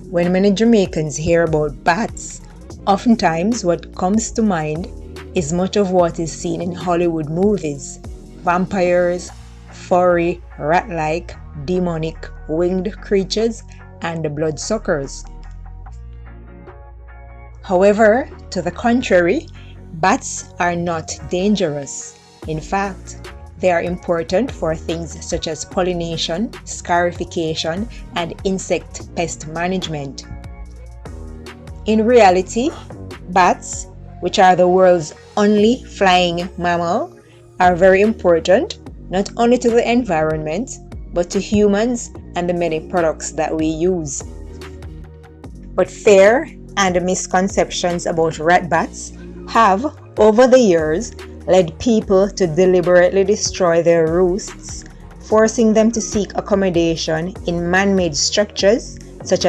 When many Jamaicans hear about bats, oftentimes what comes to mind is much of what is seen in Hollywood movies: vampires, furry, rat-like, demonic, winged creatures, and bloodsuckers. However, to the contrary, bats are not dangerous. In fact, they are important for things such as pollination, scarification, and insect pest management. In reality, bats, which are the world's only flying mammal, are very important not only to the environment, but to humans and the many products that we use. But fear and misconceptions about rat bats have, over the years, led people to deliberately destroy their roosts, forcing them to seek accommodation in man-made structures such as